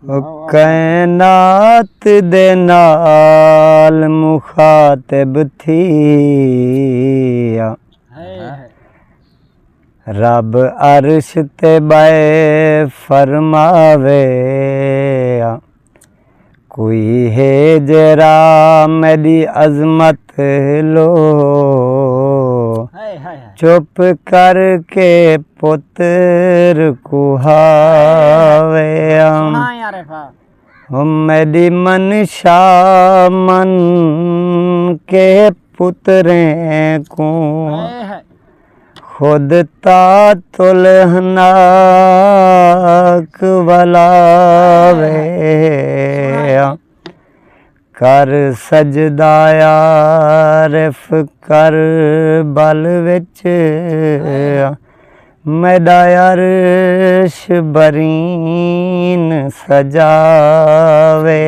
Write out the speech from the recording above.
कायनात दे नाल मुखातिब थी रब अर्श ते बाए फरमावे कोई है जरा मेरी अजमत लो चुप करके पुत्र कुहावे मेरी मनशा मन के पुत्रें को खुद तुलहनाक वलावे कर सजदाया रिफ कर बल विच मेरा अर्श बरीन सजावे